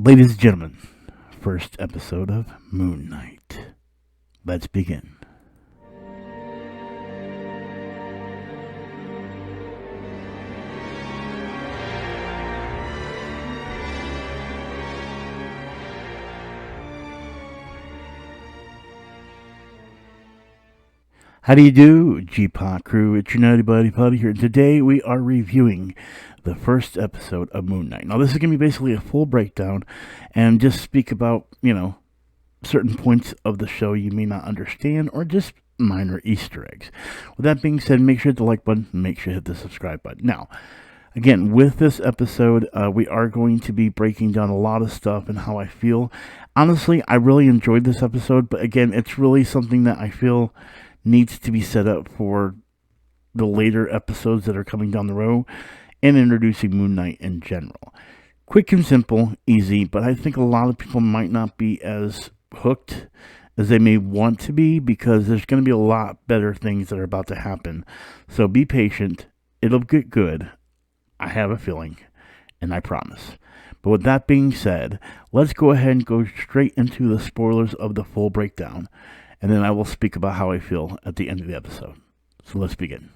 Ladies and gentlemen, first episode of Moon Knight. Let's begin. How do you do, G-Pot crew? It's your Nutty Buddy Putty here. Today we are reviewing the first episode of Moon Knight. Now this is going to be basically a full breakdown and just speak about, certain points of the show you may not understand or just minor Easter eggs. With that being said, make sure to hit the like button, make sure to hit the subscribe button. Now, again, with this episode, we are going to be breaking down a lot of stuff and how I feel. Honestly, I really enjoyed this episode, but again, it's really something that I feel needs to be set up for the later episodes that are coming down the road and introducing Moon Knight in general. Quick and simple, easy, but I think a lot of people might not be as hooked as they may want to be because there's going to be a lot better things that are about to happen. So be patient. It'll get good. I have a feeling, and I promise. But with that being said, let's go ahead and go straight into the spoilers of the full breakdown. And then I will speak about how I feel at the end of the episode. So let's begin.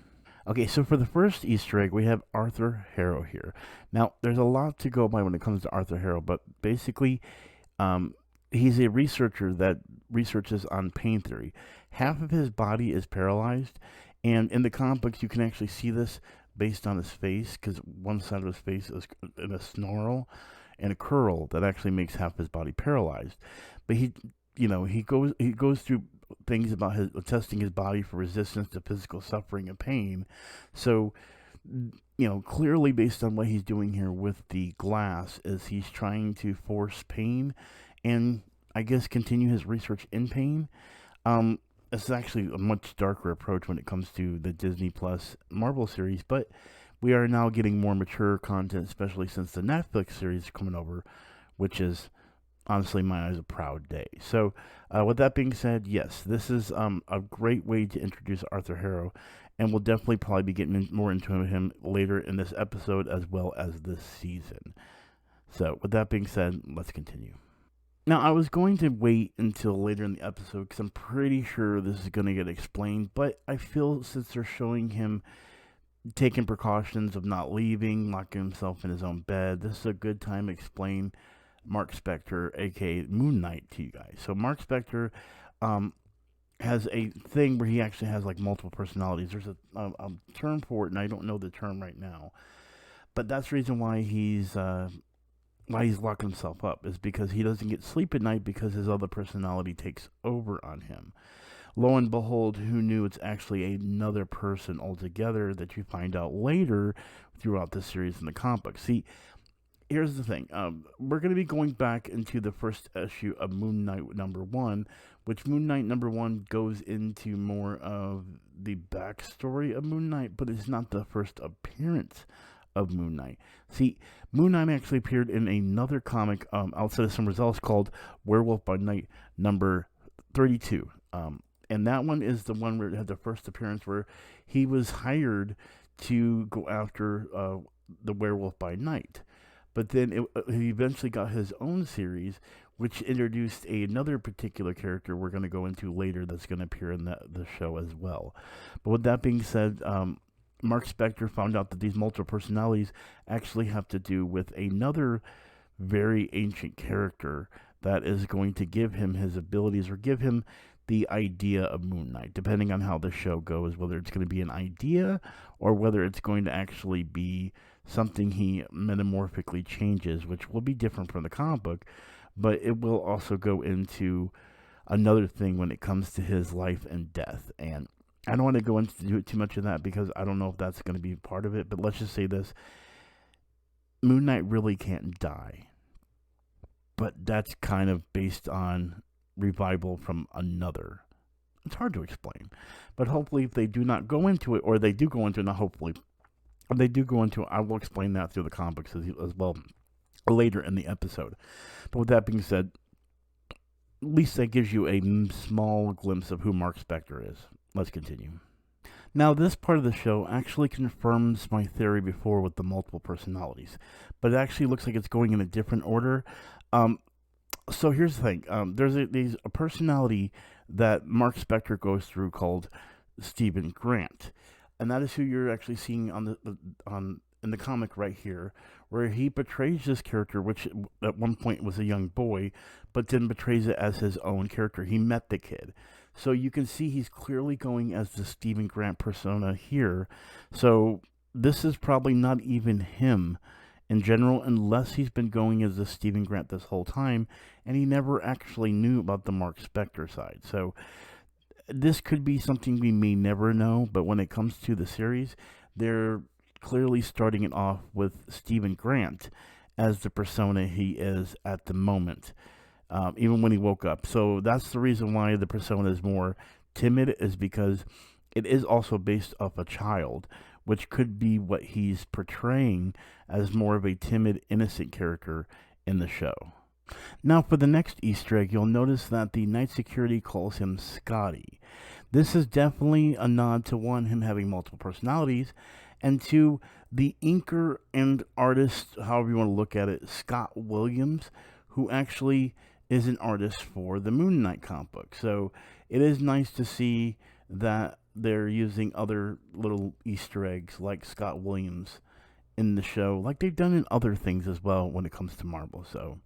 Okay, so for the first Easter egg, we have Arthur Harrow here. Now, there's a lot to go by when it comes to Arthur Harrow, but basically, he's a researcher that researches on pain theory. Half of his body is paralyzed, and in the comic books, you can actually see this based on his face, because one side of his face is in a snarl and a curl that actually makes half his body paralyzed. But he goes through things about testing his body for resistance to physical suffering and pain. So, clearly based on what he's doing here with the glass is he's trying to force pain and I guess continue his research in pain. It's actually a much darker approach when it comes to the Disney Plus Marvel series, but we are now getting more mature content, especially since the Netflix series is coming over, which is honestly, in my eyes, a proud day. So, with that being said, yes, this is a great way to introduce Arthur Harrow, and we'll definitely probably be getting more into him later in this episode as well as this season. So, with that being said, let's continue. Now, I was going to wait until later in the episode because I'm pretty sure this is going to get explained, but I feel since they're showing him taking precautions of not leaving, locking himself in his own bed, this is a good time to explain Mark Spector, aka Moon Knight, to you guys. So Mark Spector has a thing where he actually has like multiple personalities. There's a term for it, and I don't know the term right now. But that's the reason why he's locking himself up is because he doesn't get sleep at night because his other personality takes over on him. Lo and behold, who knew it's actually another person altogether that you find out later throughout the series in the comic book. See, here's the thing. We're going to be going back into the first issue of Moon Knight #1, which Moon Knight #1 goes into more of the backstory of Moon Knight, but it's not the first appearance of Moon Knight. See, Moon Knight actually appeared in another comic outside of some results called Werewolf by Night #32. And that one is the one where it had the first appearance where he was hired to go after the Werewolf by Night. But then he eventually got his own series, which introduced another particular character we're going to go into later that's going to appear in the show as well. But with that being said, Mark Spector found out that these multiple personalities actually have to do with another very ancient character that is going to give him his abilities or give him the idea of Moon Knight, depending on how the show goes, whether it's going to be an idea or whether it's going to actually be something he metamorphically changes, which will be different from the comic book, but it will also go into another thing when it comes to his life and death. And I don't want to go into too much of that because I don't know if that's going to be part of it, but let's just say this. Moon Knight really can't die, but that's kind of based on revival from another. It's hard to explain, but hopefully if they do not go into it, or they do go into it, not hopefully, if they do go into it, I will explain that through the comic books as well later in the episode. But with that being said, at least that gives you a small glimpse of who Mark Spector is. Let's continue. Now, this part of the show actually confirms my theory before with the multiple personalities, but it actually looks like it's going in a different order. Um, so here's the thing: there's a personality that Mark Spector goes through called Stephen Grant, and that is who you're actually seeing on on in the comic right here, where he portrays this character, which at one point was a young boy, but then portrays it as his own character. He met the kid. So you can see he's clearly going as the Stephen Grant persona here. So this is probably not even him in general, unless he's been going as the Stephen Grant this whole time, and he never actually knew about the Mark Spector side. So this could be something we may never know, but when it comes to the series, they're clearly starting it off with Stephen Grant as the persona he is at the moment, even when he woke up. So that's the reason why the persona is more timid, is because it is also based off a child, which could be what he's portraying as more of a timid, innocent character in the show. Now, for the next Easter egg, you'll notice that the night security calls him Scotty. This is definitely a nod to one, him having multiple personalities, and two, the inker and artist, however you want to look at it, Scott Williams, who actually is an artist for the Moon Knight comic book. So it is nice to see that they're using other little Easter eggs like Scott Williams in the show, like they've done in other things as well when it comes to Marvel. So,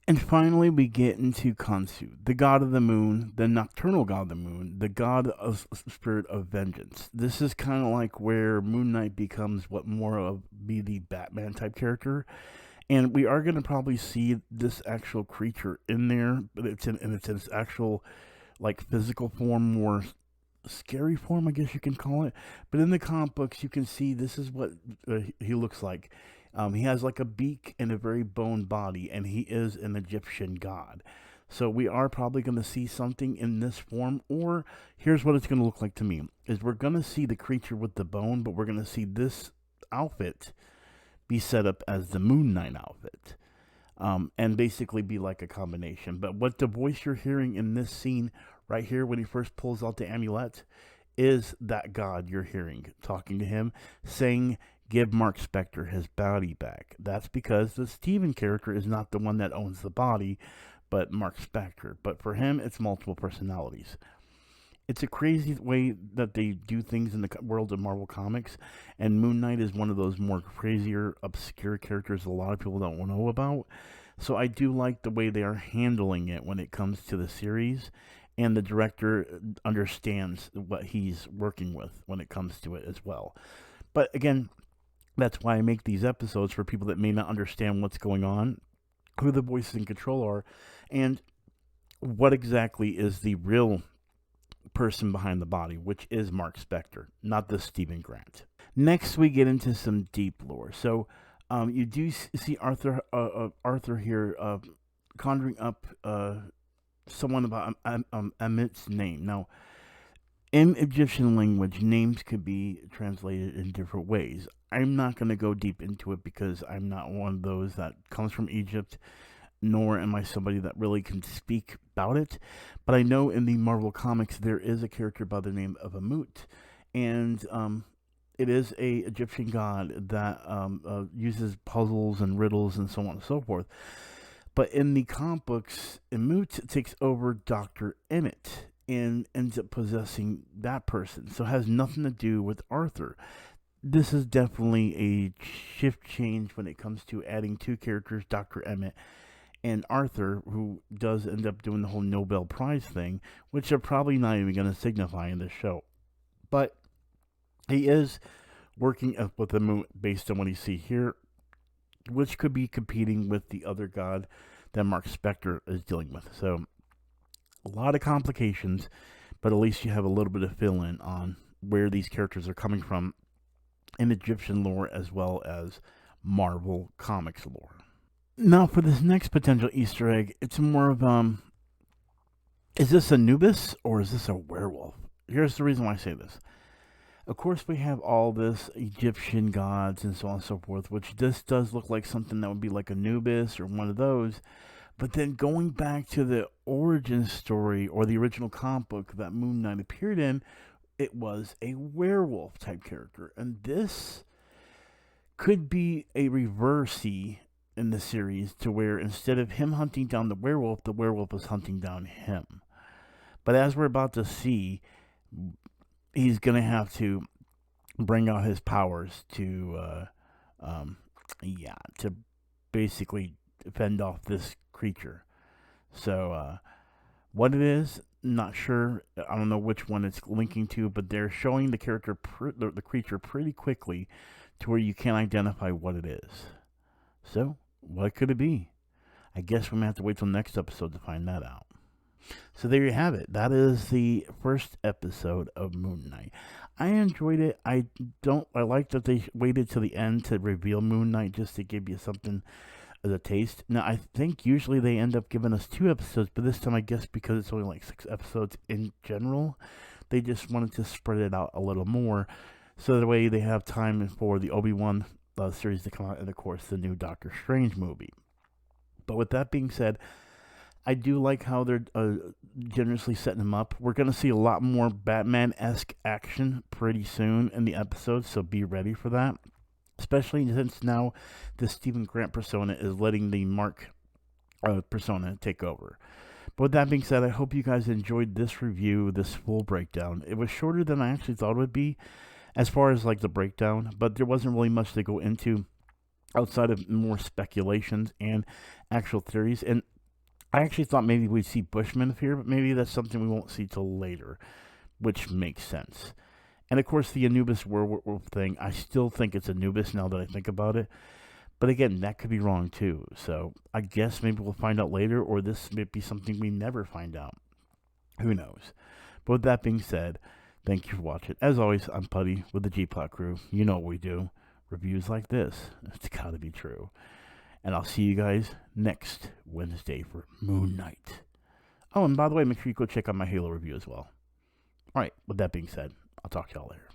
and finally, we get into KHONSHU, the god of the moon, the nocturnal god of the moon, the god of spirit of vengeance. This is kind of like where Moon Knight becomes what more of be the Batman type character. And we are going to probably see this actual creature in there, but it's in its actual, like, physical form, more scary form, I guess you can call it. But in the comic books, you can see this is what he looks like. He has like a beak and a very bone body, and he is an Egyptian god. So we are probably going to see something in this form, or here's what it's going to look like to me, is we're going to see the creature with the bone, but we're going to see this outfit be set up as the Moon Knight outfit, and basically be like a combination. But what the voice you're hearing in this scene right here, when he first pulls out the amulet, is that god you're hearing talking to him, saying, "Give Mark Spector his body back." That's because the Steven character is not the one that owns the body, but Mark Spector. But for him, it's multiple personalities. It's a crazy way that they do things in the world of Marvel Comics, and Moon Knight is one of those more crazier, obscure characters a lot of people don't know about. So I do like the way they are handling it when it comes to the series, and the director understands what he's working with when it comes to it as well. But again, that's why I make these episodes for people that may not understand what's going on, who the voices in control are, and what exactly is the real person behind the body, which is Mark Spector, not the Stephen Grant. Next, we get into some deep lore. So you do see Arthur here conjuring up someone about AMMUT's name. Now, in Egyptian language, names could be translated in different ways. I'm not going to go deep into it because I'm not one of those that comes from Egypt, nor am I somebody that really can speak about it. But I know in the Marvel Comics there is a character by the name of AMMUT, and it is a Egyptian god that uses puzzles and riddles and so on and so forth. But in the comic books, AMMUT takes over Dr. Emmett and ends up possessing that person. So it has nothing to do with Arthur. This is definitely a shift change when it comes to adding two characters, Dr. Emmett and Arthur, who does end up doing the whole Nobel Prize thing, which are probably not even going to signify in this show. But he is working with the moon based on what you see here, which could be competing with the other god that Mark Spector is dealing with. So a lot of complications, but at least you have a little bit of fill-in on where these characters are coming from in Egyptian lore as well as Marvel Comics lore. Now, for this next potential Easter egg, it's more of, is this ANUBIS or is this a werewolf? Here's the reason why I say this. Of course, we have all this Egyptian gods and so on and so forth, which this does look like something that would be like ANUBIS or one of those. But then going back to the origin story or the original comic book that Moon Knight appeared in, it was a werewolf type character. And this could be a reversey in the series to where instead of him hunting down the werewolf was hunting down him. But as we're about to see, he's going to have to bring out his powers to, to basically fend off this creature. So, what it is, not sure. I don't know which one it's linking to, but they're showing the character, the creature, pretty quickly to where you can't identify what it is. So, what could it be? I guess we're going to have to wait till next episode to find that out. So there you have it. That is the first episode of Moon Knight. I enjoyed it. I like that they waited till the end to reveal Moon Knight just to give you something as a taste. Now, I think usually they end up giving us 2 episodes, but this time I guess because it's only like 6 episodes in general, they just wanted to spread it out a little more so that way they have time for the Obi-Wan series to come out and, of course, the new Doctor Strange movie. But with that being said, I do like how they're generously setting him up. We're going to see a lot more Batman-esque action pretty soon in the episode, so be ready for that. Especially since now the Stephen Grant persona is letting the Mark persona take over. But with that being said, I hope you guys enjoyed this review, this full breakdown. It was shorter than I actually thought it would be as far as like the breakdown, but there wasn't really much to go into outside of more speculations and actual theories. And I actually thought maybe we'd see Bushman appear, but maybe that's something we won't see till later, which makes sense. And of course, the Anubis werewolf thing, I still think it's Anubis now that I think about it. But again, that could be wrong too. So I guess maybe we'll find out later, or this may be something we never find out. Who knows? But with that being said, thank you for watching. As always, I'm Putty with the G-Plot crew. You know what we do. Reviews like this. It's gotta be true. And I'll see you guys next Wednesday for Moon Knight. Oh, and by the way, make sure you go check out my Halo review as well. Alright, with that being said, I'll talk to y'all later.